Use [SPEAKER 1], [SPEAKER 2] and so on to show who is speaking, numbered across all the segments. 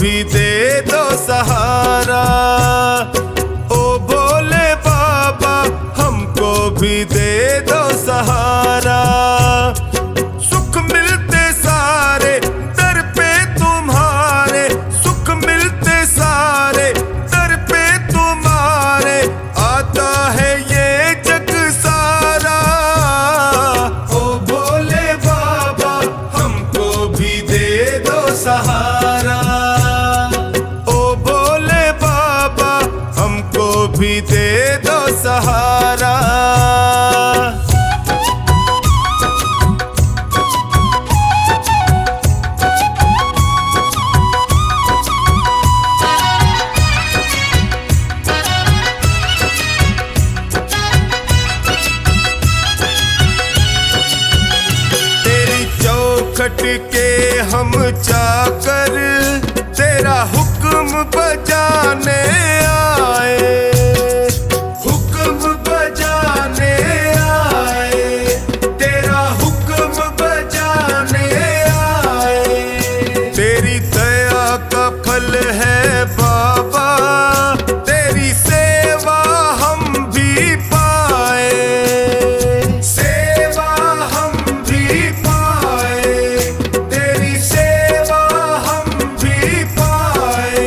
[SPEAKER 1] भी दे दो सहारा। ओ भोले बाबा हमको भी दे दो सहारा। सुख मिलते सारे दर पे तुम्हारे, सुख मिलते सारे दर पे तुम्हारे, आता है ये जग सारा। ओ भोले बाबा हमको भी दे दो सहारा। ओ भोले बाबा हमको भी दे दो सहारा। खट के हम चाकर तेरा हुक्म बजाने आए, हुक्म बजाने आए, तेरा हुक्म बजाने आए। तेरी दया का फल है बाबा, तेरी सेवा हम भी पाए, सेवा हम भी पाए, तेरी सेवा हम भी पाए।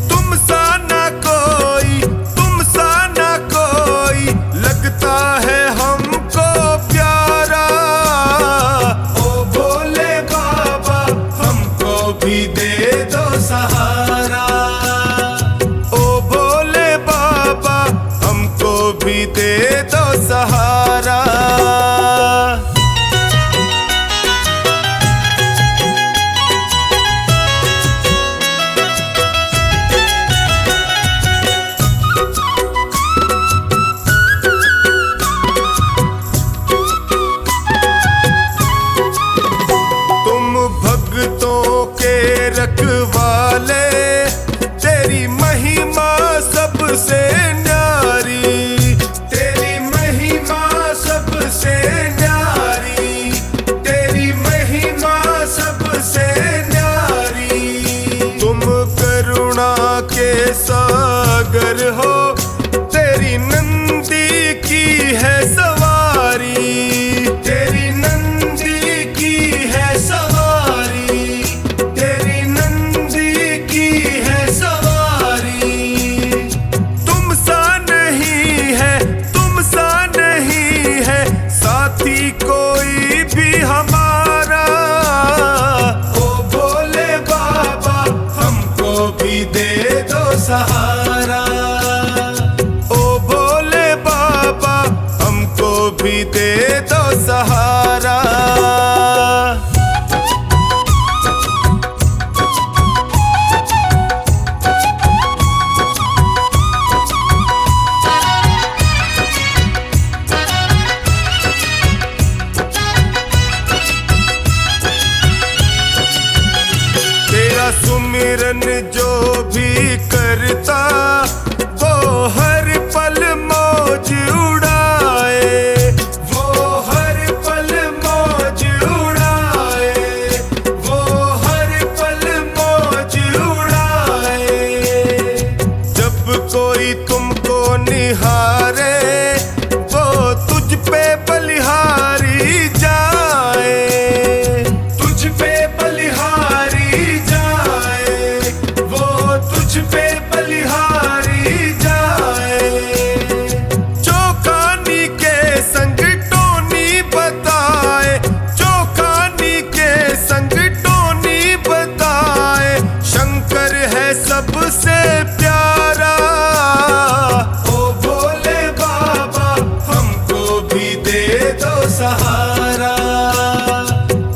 [SPEAKER 1] तुम सा ना कोई, तुम सा ना कोई लगता है हमको प्यारा। ओ भोले बाबा हमको भी दे दो सहारा। ओ भोले बाबा हमको भी दे दो सहारा। तुम भक्तों के रखवाले, तेरी महिमा सबसे न्यारी, तेरी महिमा सबसे न्यारी, तेरी महिमा सबसे न्यारी। तुम करुणा के सागर हो, तेरी नंदी की है सवारी, तेरी नंदी की है सवारी, तेरी नंदी की है सवारी। तुम सा नहीं है, तुम सा नहीं है साथी कोई भी हमारा। ओ भोले बाबा हमको भी दे दो सहारा। ओ भोले बाबा हमको भी दे दो सहारा। तेरा सुमिरन जो भी करता, वो हर पल मौज उड़ाए, वो हर पल मौज उड़ाए, वो हर पल मौज उड़ाए। जब कोई तुमको निहारे, वो तुझ पे बलिहारी जाए, तुझ पे बलिहारी जाए, वो तुझ पे बलिहारी जाए। चौकानी के संग टोनी बताए, चौकानी के संग टोनी बताए, शंकर है सबसे प्यारा। ओ भोले बाबा हमको भी दे दो सहारा।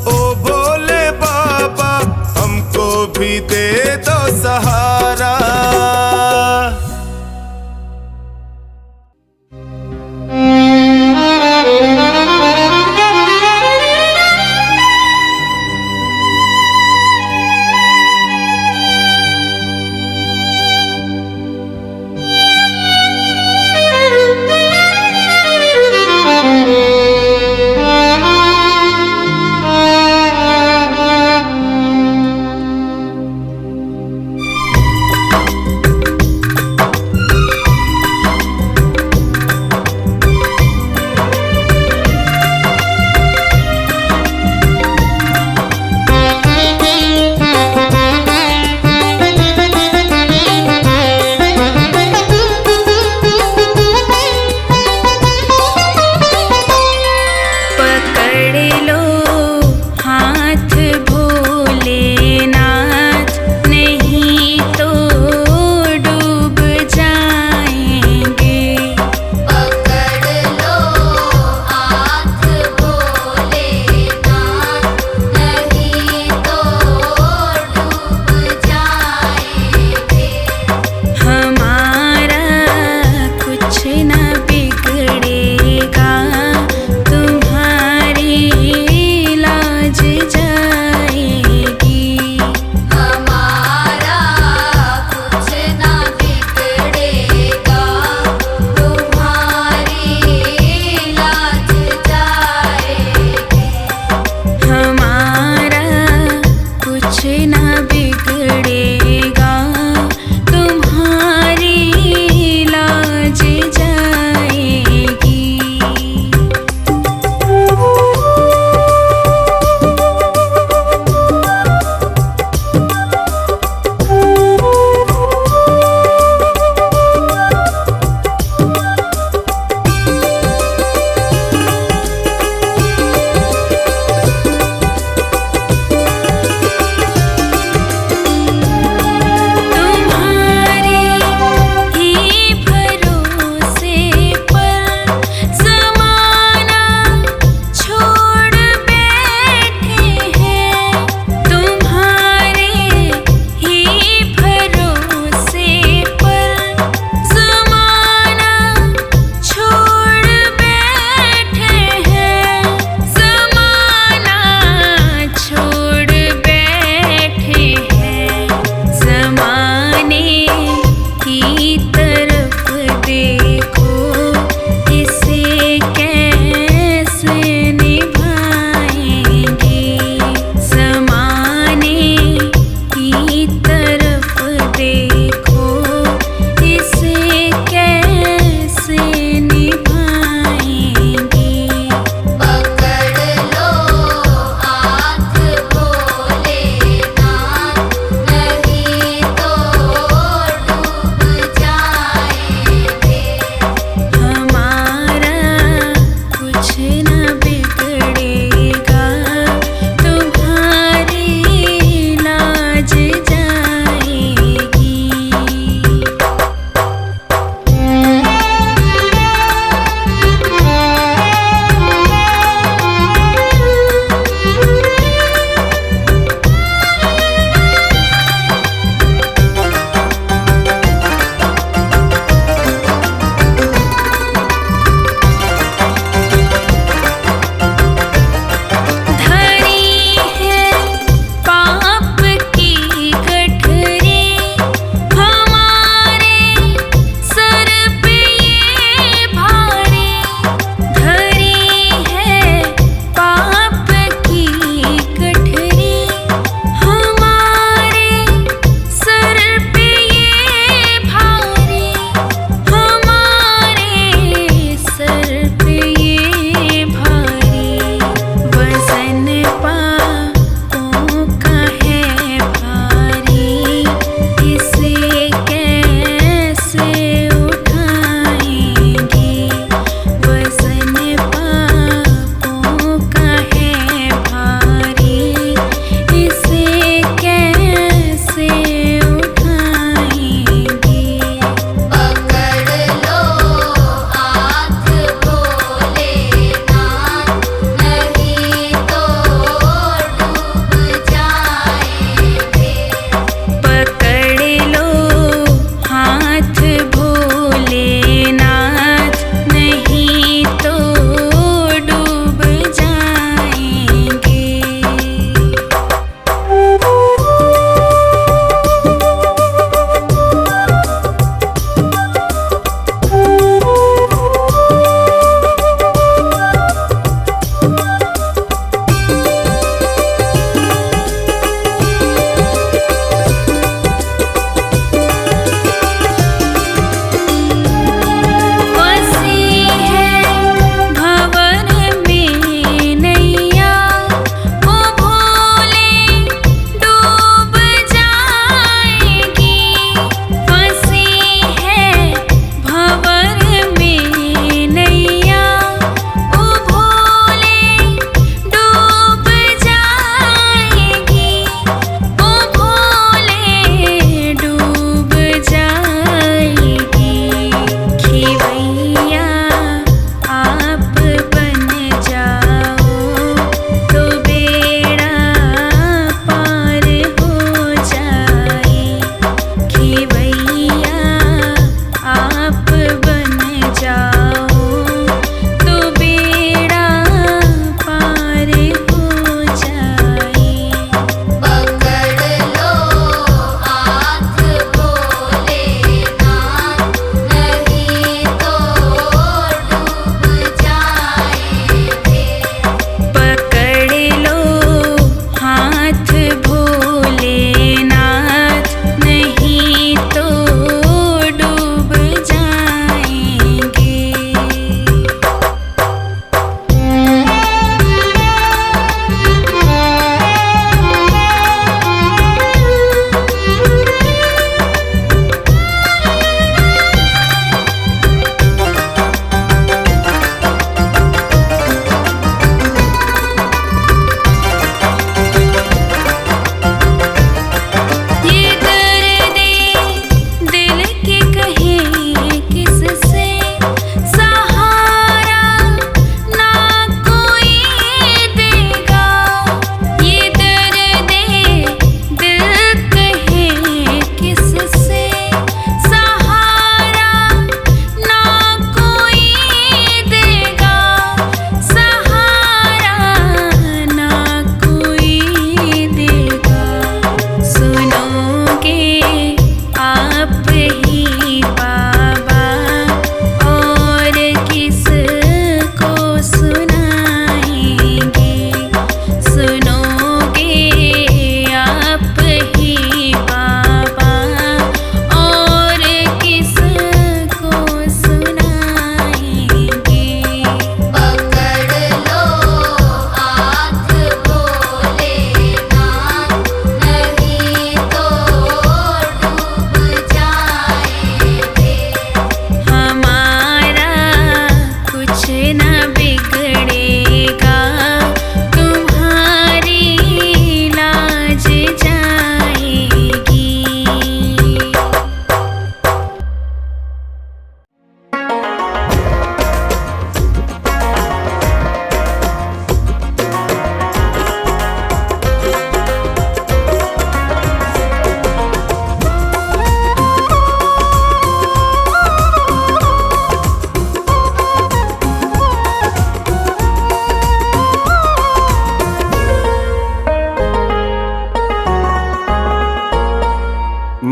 [SPEAKER 1] ओ भोले बाबा हमको भी दे दो सहारा।
[SPEAKER 2] कुछ ना बिगड़ेगा, तुम्हारी लाज जाएगी।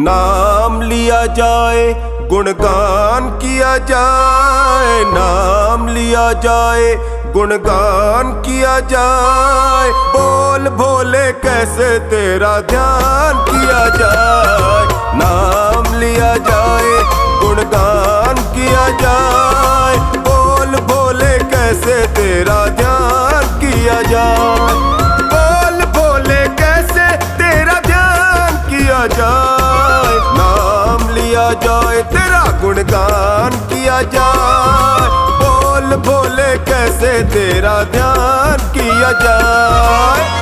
[SPEAKER 1] नाम लिया जाए गुणगान किया जाए, नाम लिया जाए गुणगान किया जाए। बोल भोले कैसे तेरा ध्यान किया जाए, नाम लिया जाए गुणगान किया जाए। बोल भोले कैसे तेरा ध्यान किया जाए, बोल भोले कैसे तेरा ध्यान किया जाए। नाम लिया जाए तेरा गुणगान किया जाए। बोल भोले कैसे तेरा ध्यान किया जाए।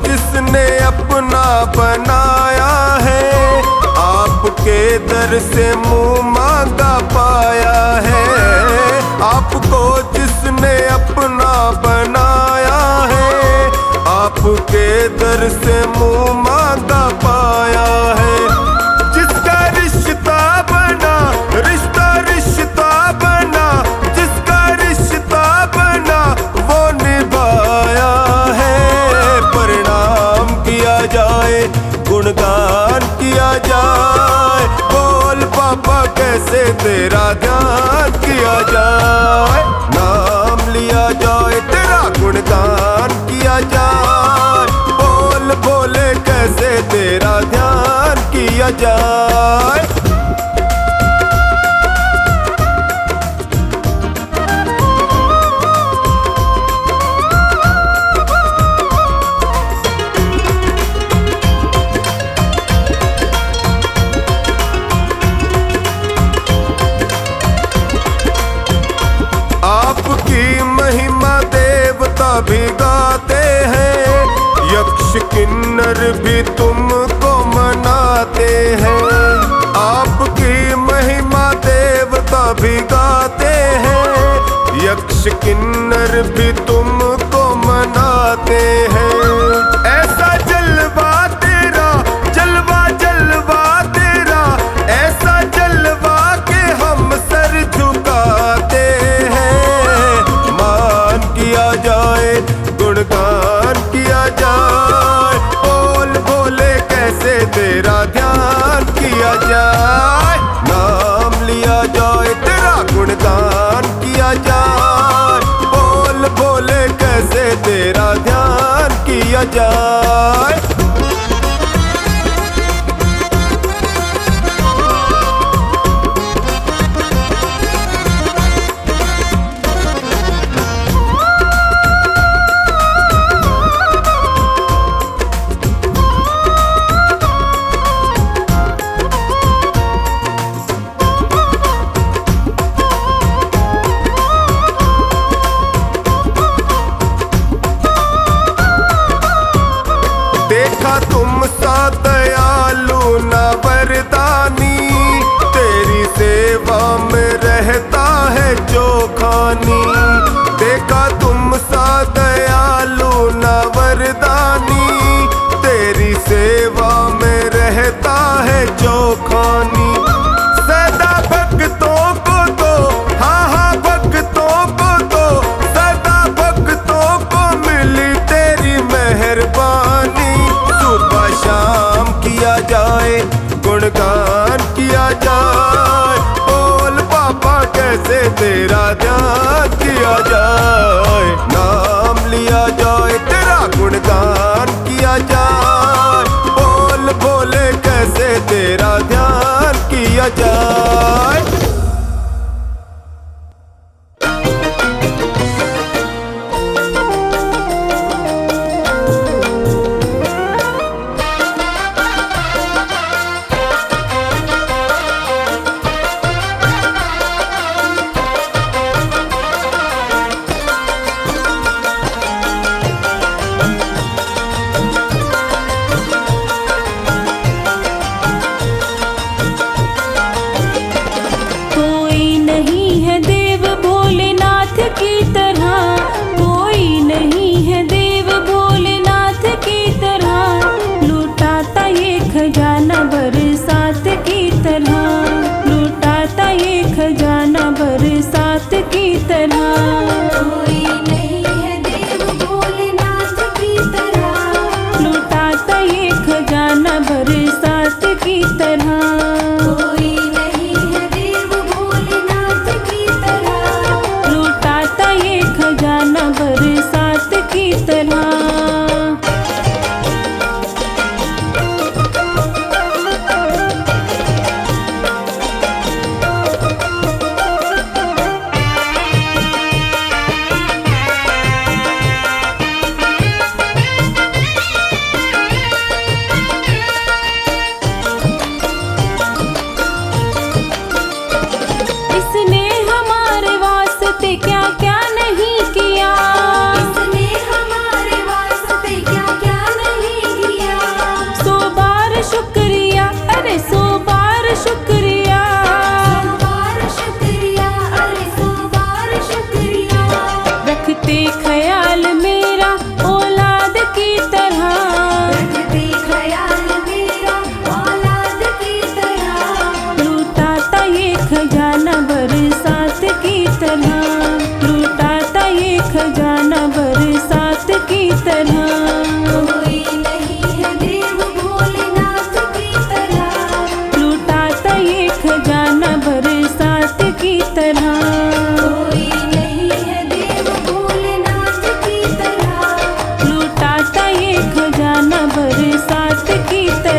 [SPEAKER 1] जिसने अपना बनाया है, आपके दर से मुंह मांगा पाया है। आपको जिसने अपना बनाया है, आपके दर से मुंह मांगा पाया है। जिसका रिश्ता बना, रिश्ता रिश्ता बना, जिसका रिश्ता बना वो निभाया है। प्रणाम किया जाए गुणगान किया जाए। बोल बाबा कैसे तेरा ध्यान किया जाए। नाम लिया जाए तेरा गुणगान किया जाए। बोल भोले कैसे तेरा ध्यान किया जाए। आपकी महिमा देवता भी गाते हैं, यक्ष किन्नर भी तुमको मनाते हैं। आपकी महिमा देवता भी गाते हैं, यक्ष किन्नर भी तुमको मनाते हैं। ऐसा जलवा तेरा, जलवा जलवा तेरा, ऐसा जलवा के हम सर झुकाते हैं। मान किया जाए गुणगान किया जाए। बोल भोले कैसे तेरा ध्यान किया जाए। नाम लिया जाए तेरा गुणगान किया जाए। बोल भोले कैसे तेरा ध्यान किया जाए। देखा तुम सा दयालु न वरदानी, तेरी सेवा में रहता है जो खानी। देखा तुम सा दयालु न वरदानी, तेरी सेवा में रहता है जो खानी। सदा भक्तों को दो, हाँ हाँ भक्तों को दो, सदा भक्तों को मिली तेरी मेहरबानी। सुबह शाम किया जाए गुणगान किया जाए। बोल बाबा कैसे तेरा ध्यान किया जाए। नाम लिया जाए तेरा गुणगान किया जाए। बोल भोले कैसे तेरा ध्यान किया जाए।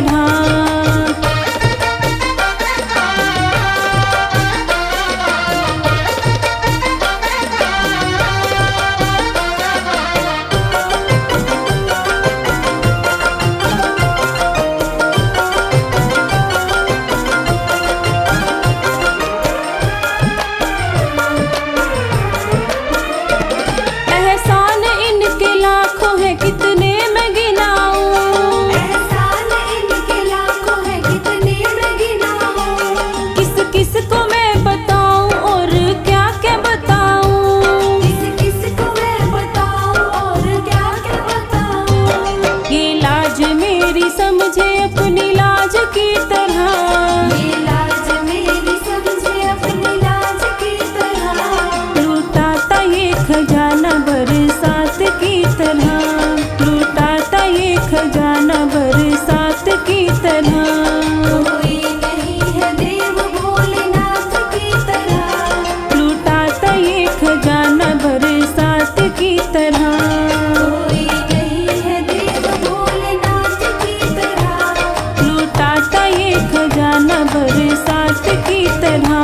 [SPEAKER 2] तरह। एहसान इनके लाखों है कितने मैं गिनाऊं,
[SPEAKER 3] एहसान इनके लाखों है कितने मैं गिनाऊं।
[SPEAKER 2] किस किस को मैं बताऊं और क्या क्या बताऊं,
[SPEAKER 3] किस किस को मैं बताऊं और क्या क्या बताऊं।
[SPEAKER 2] ये लाज मेरी समझे अपनी लाज की तरह।
[SPEAKER 3] ये लाज मेरी समझे अपनी लाज की तरह।
[SPEAKER 2] लूटाता ये खजाना बरसात की तरह, लूटाता ये खजाना बरसात की तरह।
[SPEAKER 3] कोई नहीं है देव भोलेनाथ की तरह।
[SPEAKER 2] लूटाता ये खजाना बरसात की तरह।
[SPEAKER 3] कोई नहीं है देव भोलेनाथ की तरह।
[SPEAKER 2] लूटाता ये खजाना बरसात की तरह।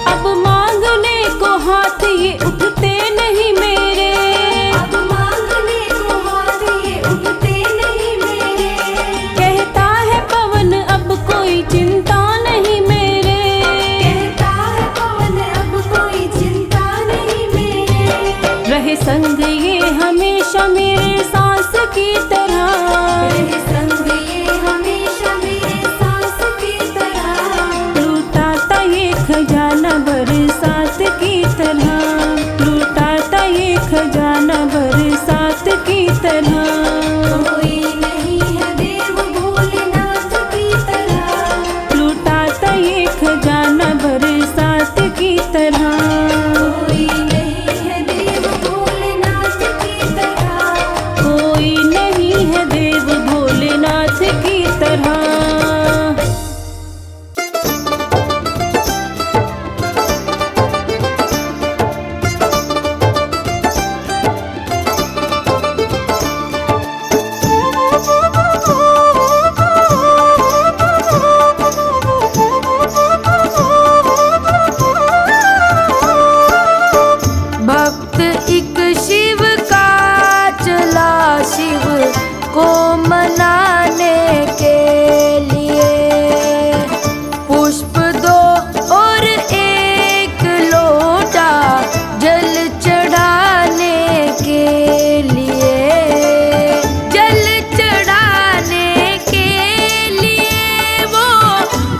[SPEAKER 2] अब मांगने को हाथ ये उठते नहीं मेरे,
[SPEAKER 3] अब मांगने को हाथ ये उठते नहीं मेरे।
[SPEAKER 2] कहता है पवन अब कोई चिंता नहीं मेरे।
[SPEAKER 3] कहता है पवन अब कोई चिंता नहीं मेरे।
[SPEAKER 2] रहे संग ये हमेशा मेरे सांस की तरह।
[SPEAKER 3] रहे संग ये हमेशा मेरे सांस की तरह।
[SPEAKER 2] लूटाता ये खजाना बरसात की तरह, लूटाता ये खजाना बरसात की तरह।
[SPEAKER 3] कोई नहीं है देव भोलेनाथ की तरह।
[SPEAKER 2] लूटाता ये खजाना बरसात की तरह।
[SPEAKER 3] कोई नहीं है देव भोलेनाथ की तरह।
[SPEAKER 2] कोई नहीं है देव भोलेनाथ की तरह। भक्त एक शिव का चला शिव को मनाने के लिए, पुष्प दो और एक लोटा जल चढ़ाने के लिए, जल चढ़ाने के लिए, वो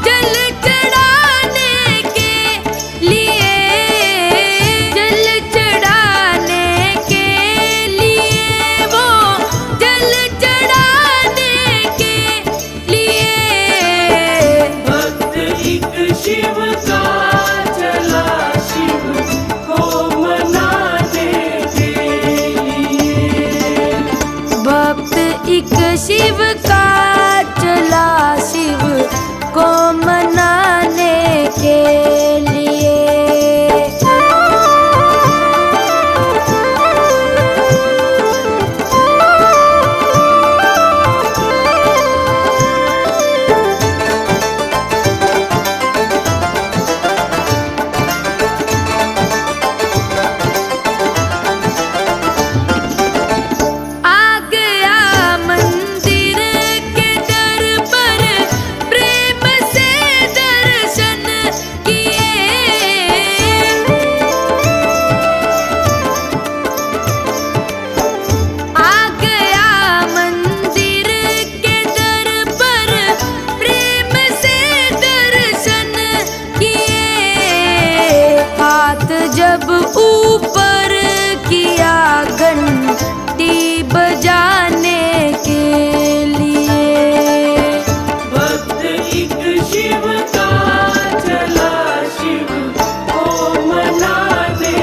[SPEAKER 2] जल चढ़ाने के लिए, जल चढ़ाने के लिए, वो जल चढ़ाने के लिए।
[SPEAKER 4] भक्त एक शिव का चला शिव को मनाने के लिए।
[SPEAKER 2] भक्त एक शिव का चला शिव को मनाने के लिए। आ गया मंदिर के दर पर, प्रेम से दर्शन
[SPEAKER 4] शिव का चला शिव को मनाने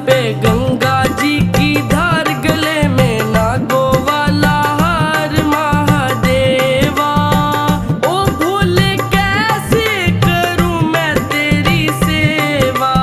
[SPEAKER 4] पे गंगा जी की धार, गले में नागों वाला हार महादेवा। ओ भोले कैसे करूं मैं तेरी सेवा।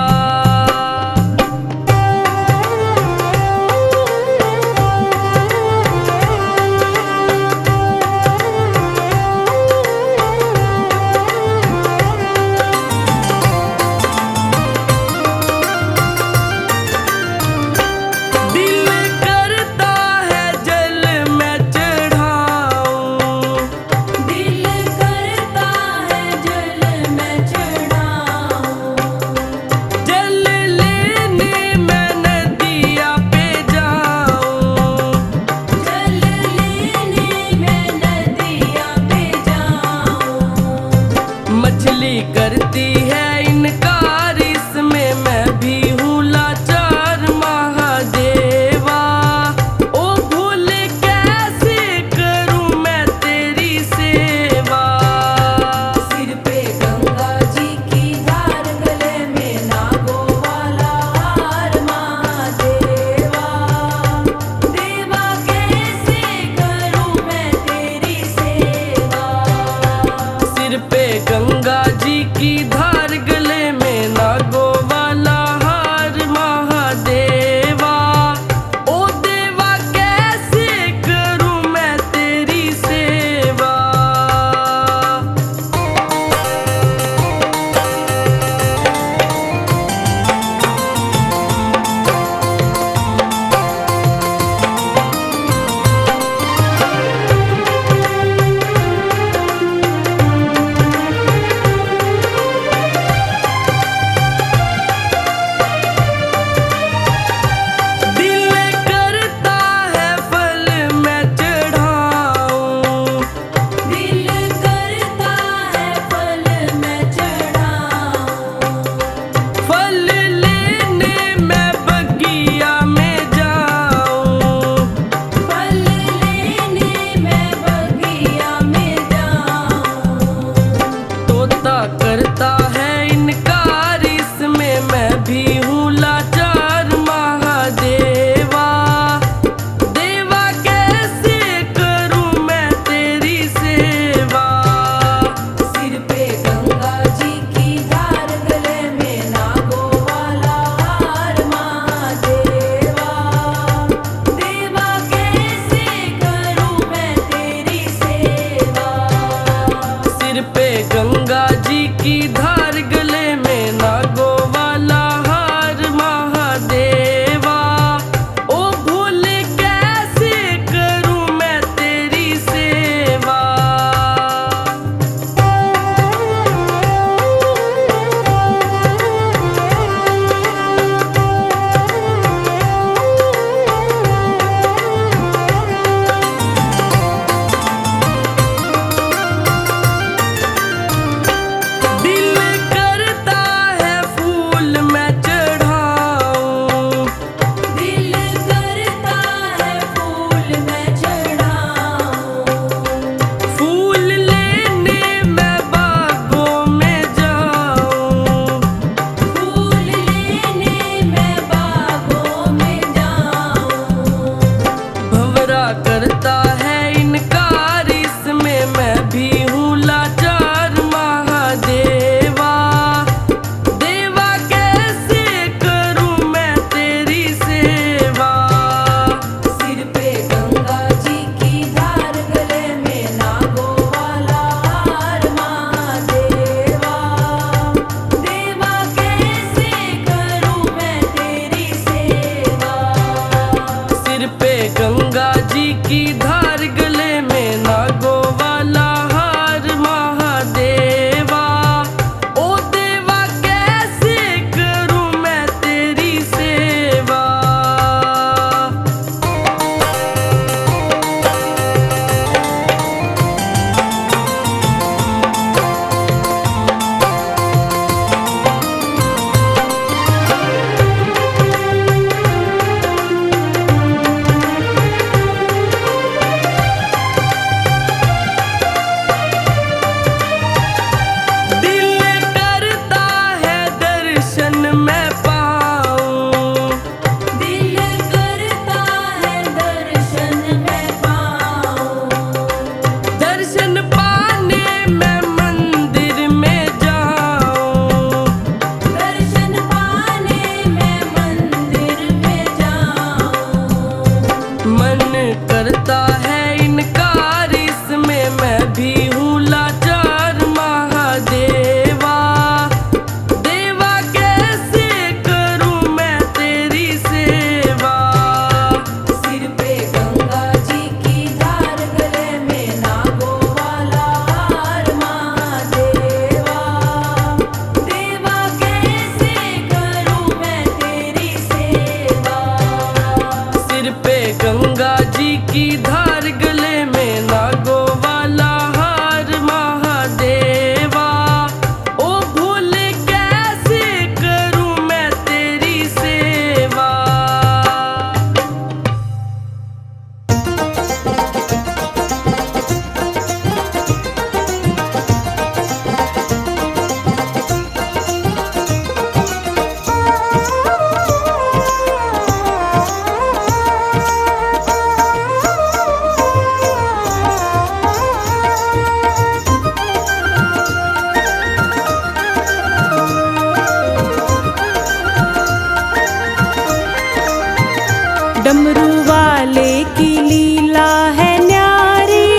[SPEAKER 2] डमरू वाले की लीला है न्यारी,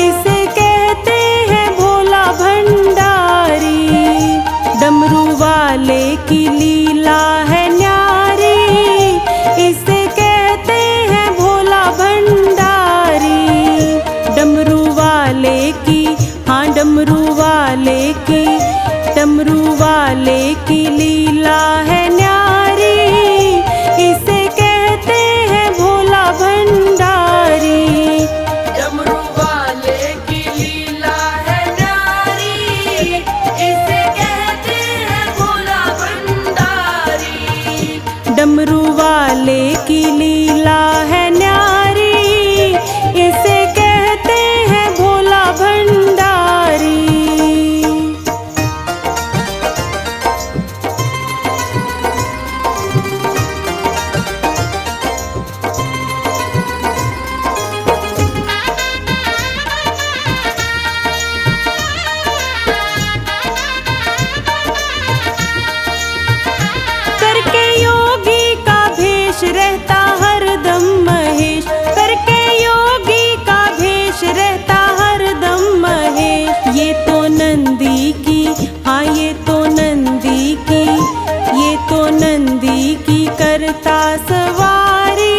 [SPEAKER 2] इसे कहते हैं भोला भंडारी। डमरू वाले की लीला है न्यारी, इसे कहते हैं भोला भंडारी। डमरू वाले की, हाँ डमरू वाले की, डमरू वाले की लीला है न्यारी, इसे कहते हैं भोला भंडारी।
[SPEAKER 4] डमरू वाले की लीला है न्यारी, इसे कहते हैं भोला भंडारी।
[SPEAKER 2] डमरू वाले की लीला है न्यारी, इसे कहते हैं भोला भंडारी। करके योगी का भेष रहता हरदम महेश, करके योगी का भेष रहता हरदम महेश। ये तो नंदी की, हाँ ये तो नंदी की, ये तो नंदी की करता सवारी,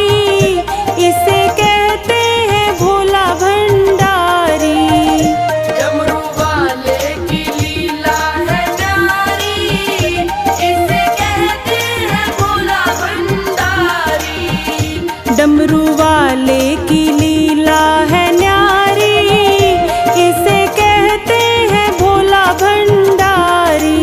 [SPEAKER 2] इसे कहते हैं भोला भंडारी।
[SPEAKER 4] डमरू वाले की लीला है न्यारी, इसे कहते हैं भोला भंडारी।
[SPEAKER 2] डमरू वाले की लीला है न्यारी, इसे कहते हैं भोला भंडारी।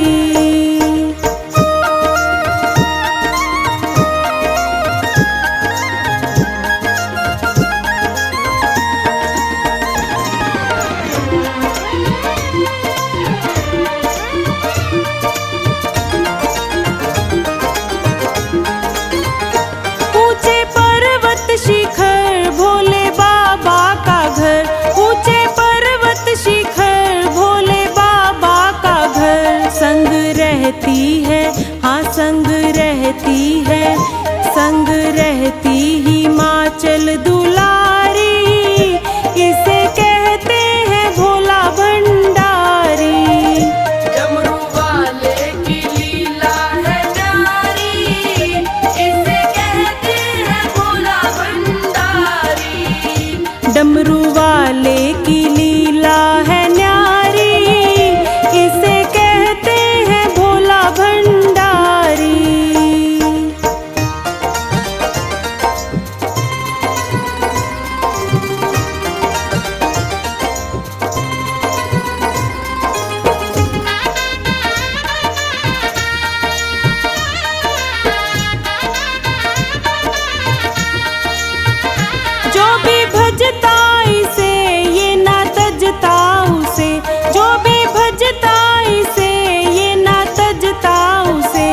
[SPEAKER 2] ऊंचे पर्वत शिखर भोले बाबा का घर, ऊंचे पर्वत शिखर भोले बाबा का घर। संग रहती है, हाँ संग रहती है, संग रहती हिमाचल दुलारी, इसे कहते हैं भोला भंडारी।
[SPEAKER 4] डमरू वाले की लीला है न्यारी, इसे कहते हैं भोला भंडारी।
[SPEAKER 2] डमरू वाले की लीला है न्यारी, इसे कहते हैं भोला भंडारी। जो भी भजता इसे ये ना तजता उसे, जो भी भजता इसे ये ना तजता उसे।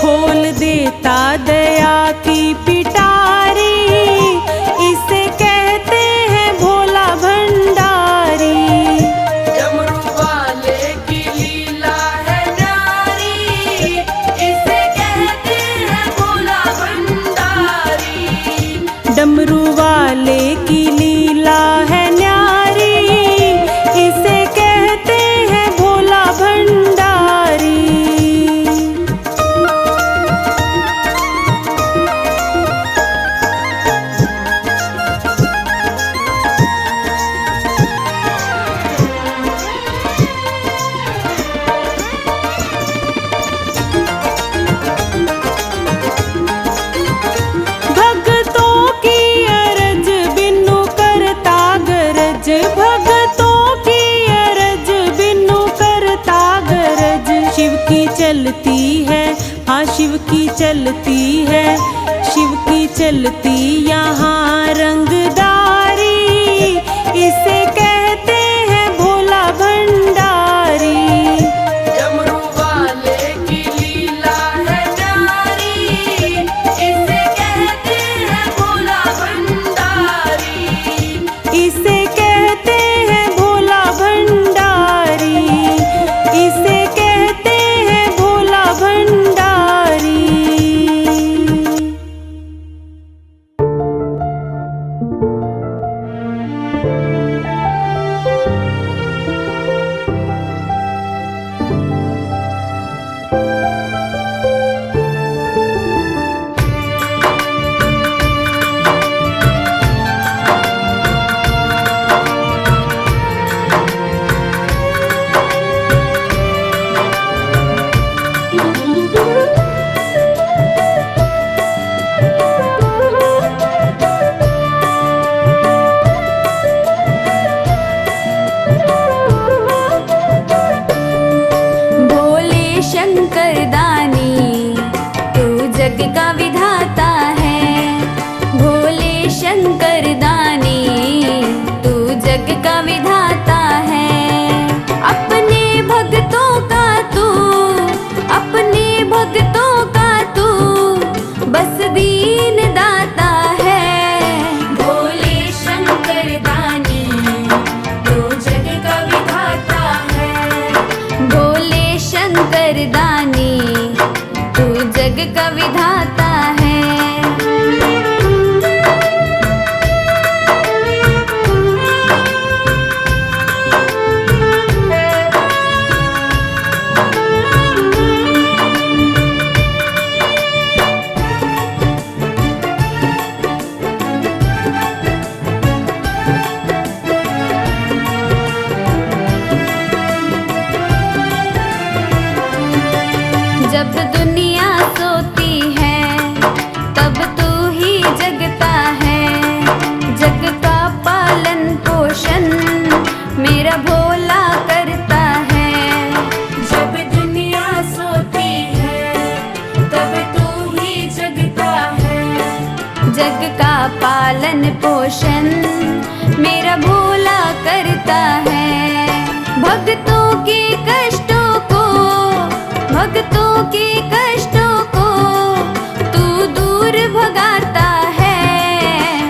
[SPEAKER 2] खोल देता दया की पिटारी, इसे कहते हैं भोला भंडारी।
[SPEAKER 4] डमरू वाले की लीला है न्यारी, इसे कहते हैं भोला भंडारी।
[SPEAKER 2] डमरू वाले की लीला है न्यारी, इसे कहते हैं भोला भंडारी। भक्तों की अरज बिनु करता गरज, भक्तों की अरज बिनु करता गरज। शिव की चलती है, हाँ शिव की चलती है, शिव की चलती यहाँ रंगदारी, इसे कहते हैं भोला भंडारी।
[SPEAKER 4] डमरू वाले की लीला है न्यारी, इसे कहते हैं भोला भंडारी।
[SPEAKER 2] इसे कहते हैं भोला भंडारी, इसे कहते हैं भोला भंडारी। जग का पालन पोषण मेरा भोला करता है। भक्तों के कष्टों को, भक्तों के कष्टों को तू दूर भगाता है।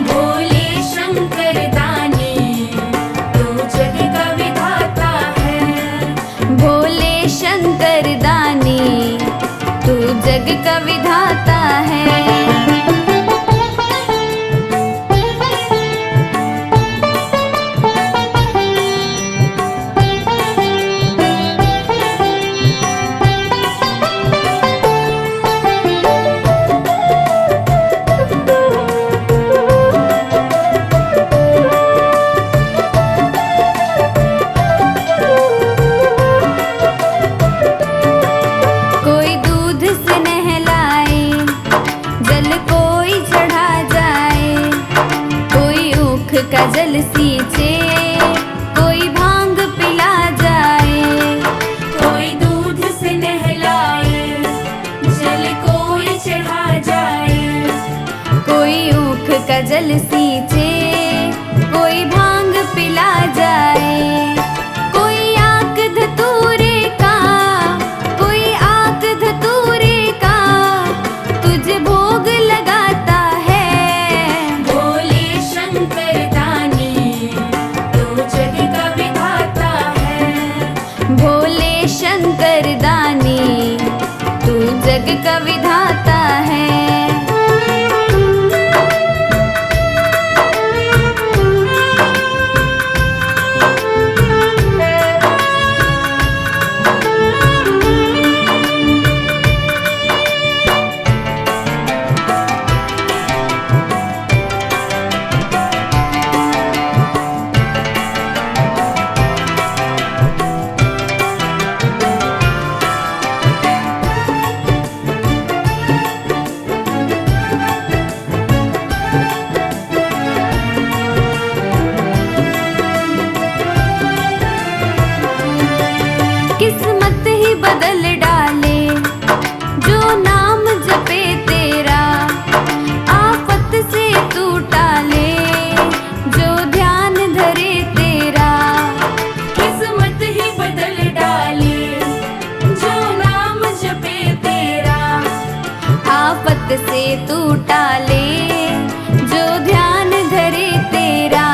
[SPEAKER 3] भोले शंकर दानी तू जग का विधाता है।
[SPEAKER 2] भोले शंकर दानी तू जग का विधाता है। कोई दूध से नहलाए, जल कोई चढ़ा जाए, कोई ऊख का जल सींचे, कोई भांग पिला जाए।
[SPEAKER 3] कोई दूध से नहलाए, जल कोई चढ़ा जाए।
[SPEAKER 2] कोई ऊख का जल सींचे, कोई भांग पिला जाए। कोई आक धतूरे का, कोई आक धतूरे का तुझे भोग लगाता है।
[SPEAKER 3] भोले शंकर दानी तू जग का विधाता है।
[SPEAKER 2] भोले शंकर दानी तू जग का विधाता है। किस्मत ही बदल डाले जो नाम जपे तेरा। आफत से तू टाले जो ध्यान धरे तेरा।
[SPEAKER 3] किस्मत ही बदल डाले जो नाम जपे तेरा।
[SPEAKER 2] आफत से तू टाले जो ध्यान धरे तेरा।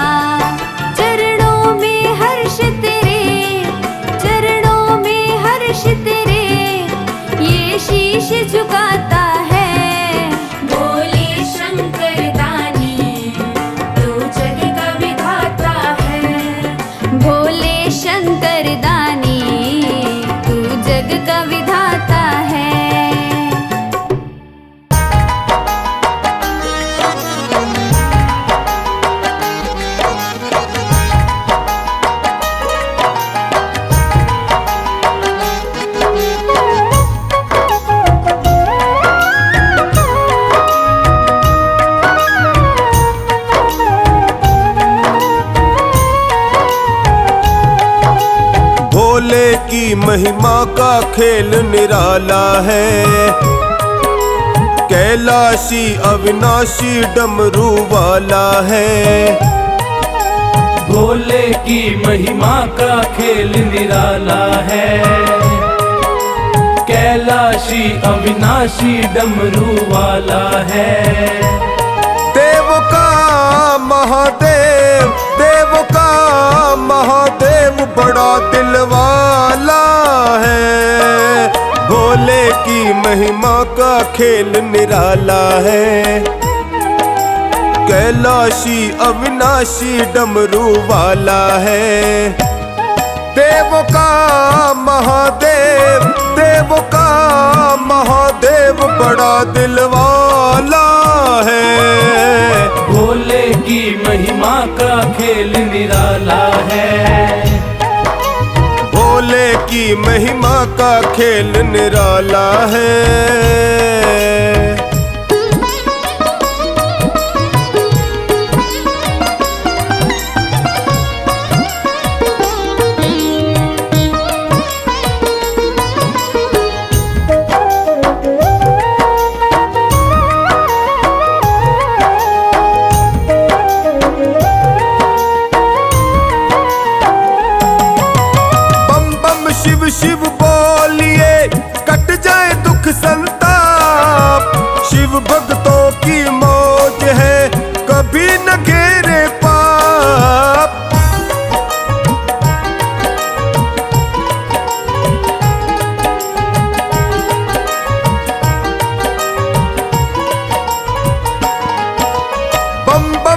[SPEAKER 2] चरणों में हर्ष तेरे, चरणों में हर्ष तेरे, ये शीश झुकाता है।
[SPEAKER 3] भोले शंकर दानी तू जग का विधाता है।
[SPEAKER 2] भोले शंकर दानी तू जग का विधाता है।
[SPEAKER 1] भोले की महिमा का खेल निराला है। कैलाशी अविनाशी डमरू वाला है।
[SPEAKER 5] भोले की महिमा का खेल निराला है। कैलाशी अविनाशी डमरू वाला है।
[SPEAKER 1] देव का महादेव, देव का महादेव बड़ा दिल वाला है। भोले की महिमा का खेल निराला है। कैलाशी अविनाशी डमरू वाला है। देव का महादेव, देव का महादेव बड़ा दिल वाला है।
[SPEAKER 5] भोले की महिमा का खेल निराला है।
[SPEAKER 1] भोले की महिमा का खेल निराला है।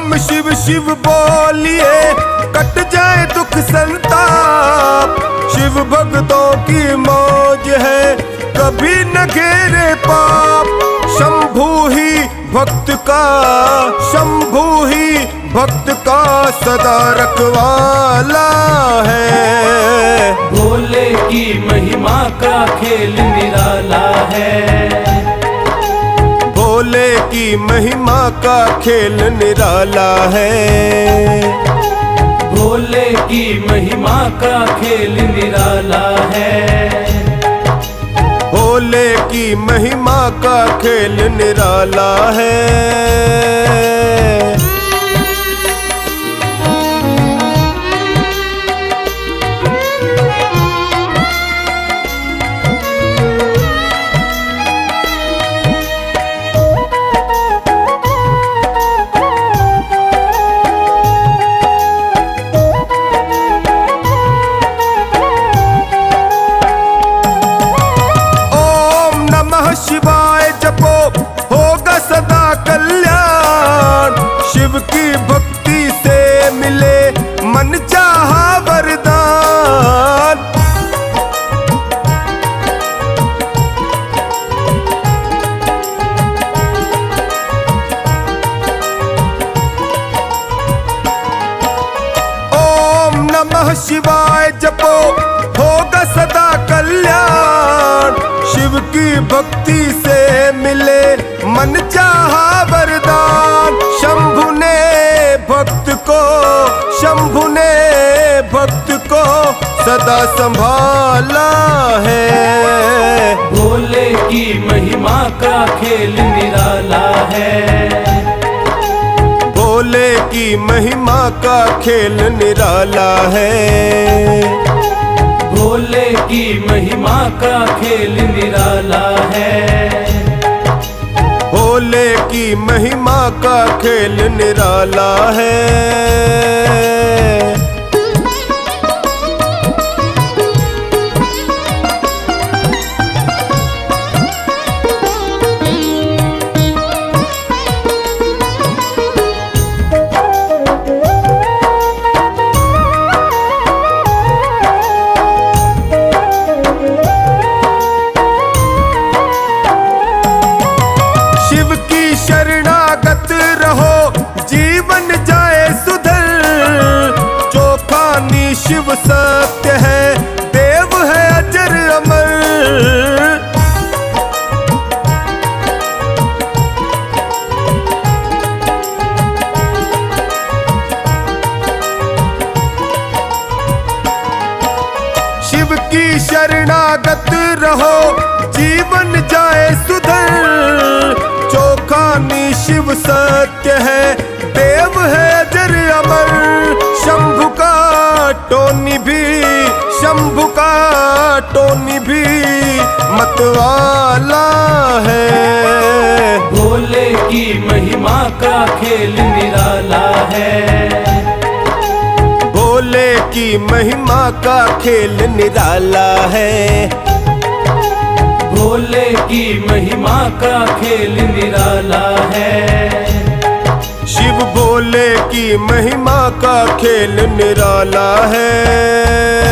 [SPEAKER 1] ओम शिव शिव बोलिए कट जाए दुख संताप। शिव भक्तों की मौज है कभी न घेरे पाप। शंभू ही भक्त का, शंभू ही भक्त का सदा रखवाला है।
[SPEAKER 5] भोले की महिमा का खेल निराला है।
[SPEAKER 1] भोले की महिमा का खेल निराला है।
[SPEAKER 5] भोले की महिमा का खेल निराला है।
[SPEAKER 1] भोले की महिमा का खेल निराला है। शिवाय जपो होगा सदा कल्याण। शिव की भक्ति से मिले मन चाहा वरदान। ओम नमः शिवाय जपो होगा सदा कल्याण। शिव की भक्ति से मिले मन चाहा वरदान। शंभु ने भक्त को, शंभु ने भक्त को सदा संभाला है।
[SPEAKER 5] भोले की महिमा का खेल निराला है।
[SPEAKER 1] भोले की महिमा का खेल निराला है।
[SPEAKER 5] भोले की महिमा का खेल निराला है।
[SPEAKER 1] भोले की महिमा का खेल निराला है। शरणागत रहो जीवन जाए सुधर। चौखानी शिव सत्य है देव है अजर अमर। शिव की शरणागत रहो जीवन जाए सुधर। चौखानी शिव सत्य है देव है अजर अमर। शंभु का टोनी भी, शंभु का टोनी भी मतवाला है।
[SPEAKER 5] भोले की महिमा का खेल निराला है।
[SPEAKER 1] भोले की महिमा का खेल निराला है।
[SPEAKER 5] भोले की महिमा का खेल निराला है।
[SPEAKER 1] शिव भोले की महिमा का खेल निराला है।